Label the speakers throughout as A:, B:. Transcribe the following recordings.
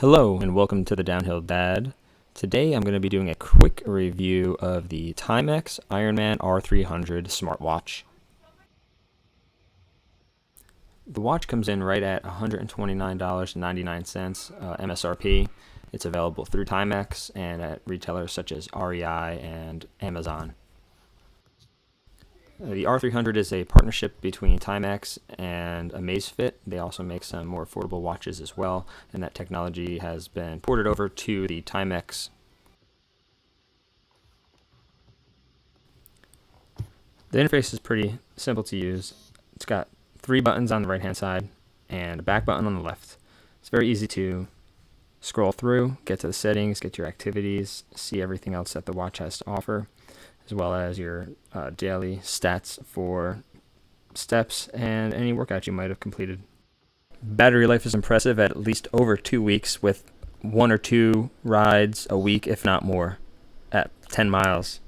A: Hello and welcome to the Downhill Dad. Today I'm going to be doing a quick review of the Timex Ironman R300 Smartwatch. The watch comes in right at $129.99 MSRP. It's available through Timex and at retailers such as REI and Amazon. The R300 is a partnership between Timex and Amazfit. They also make some more affordable watches as well, and that technology has been ported over to the Timex. The interface is pretty simple to use. It's got 3 buttons on the right hand side and a back button on the left. It's very easy to scroll through, get to the settings, get your activities, see everything else that the watch has to offer, as well as your daily stats for steps and any workout you might have completed. Battery life is impressive at least over 2 weeks, with 1 or 2 rides a week, if not more, at 10 miles.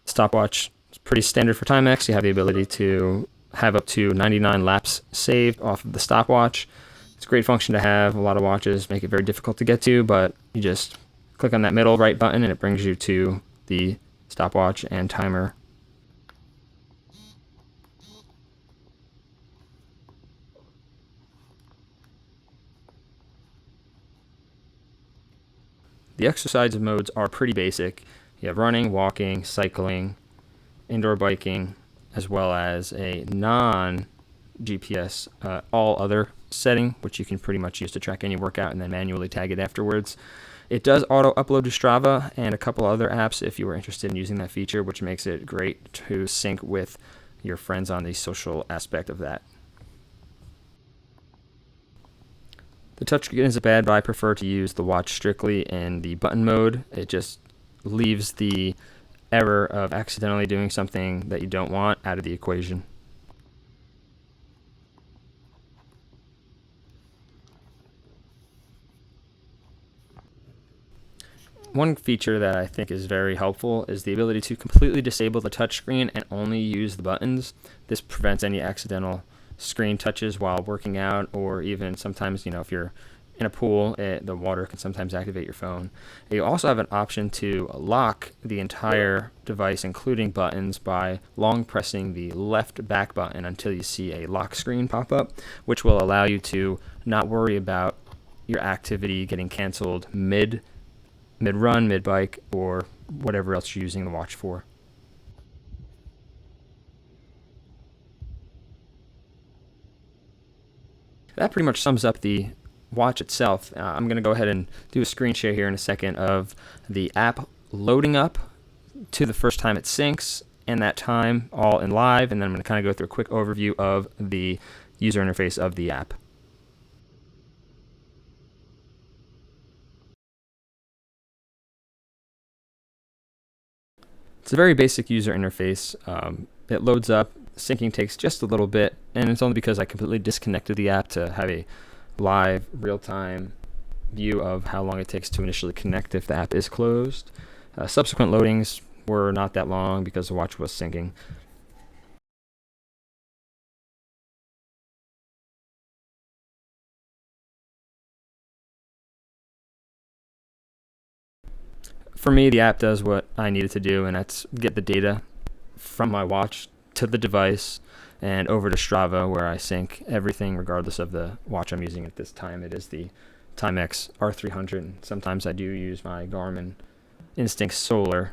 A: Stopwatch is pretty standard for Timex. You have the ability to have up to 99 laps saved off of the stopwatch. It's a great function to have. A lot of watches make it very difficult to get to, but you just click on that middle right button and it brings you to the stopwatch and timer. The exercise modes are pretty basic. You have running, walking, cycling, indoor biking, as well as a non-GPS all other setting, which you can pretty much use to track any workout and then manually tag it afterwards. It does auto upload to Strava and a couple other apps if you were interested in using that feature, which makes it great to sync with your friends on the social aspect of that. The touchscreen isn't bad, but I prefer to use the watch strictly in the button mode. It just leaves the error of accidentally doing something that you don't want out of the equation. One feature that I think is very helpful is the ability to completely disable the touchscreen and only use the buttons. This prevents any accidental screen touches while working out, or even sometimes, if you're in a pool, the water can sometimes activate your phone. You also have an option to lock the entire device, including buttons, by long pressing the left back button until you see a lock screen pop up, which will allow you to not worry about your activity getting canceled mid-run, mid-bike, or whatever else you're using the watch for. That pretty much sums up the watch itself. I'm going to go ahead and do a screen share here in a second of the app loading up to the first time it syncs and that time all in live, and then I'm going to kind of go through a quick overview of the user interface of the app. It's a very basic user interface. It loads up. Syncing takes just a little bit, and it's only because I completely disconnected the app to have a live, real-time view of how long it takes to initially connect if the app is closed. Subsequent loadings were not that long because the watch was syncing. For me, the app does what I needed to do, and that's get the data from my watch to the device and over to Strava, where I sync everything regardless of the watch I'm using at this time. It is the Timex R300. Sometimes I do use my Garmin Instinct Solar.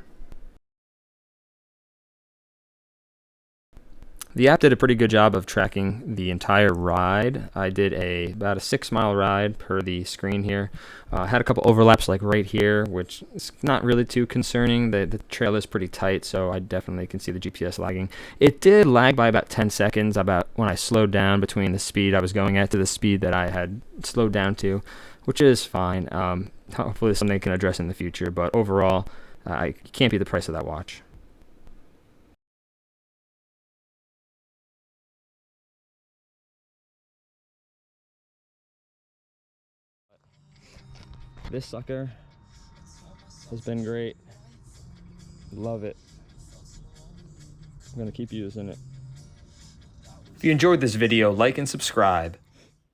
A: The app did a pretty good job of tracking the entire ride. I did about a 6-mile ride per the screen here. Had a couple overlaps like right here, which is not really too concerning. The trail is pretty tight, so I definitely can see the GPS lagging. It did lag by about 10 seconds about when I slowed down between the speed I was going at to the speed that I had slowed down to, which is fine. Hopefully it's something I can address in the future, but overall, I can't beat the price of that watch. This sucker has been great. Love it. I'm going to keep using it.
B: If you enjoyed this video, like and subscribe.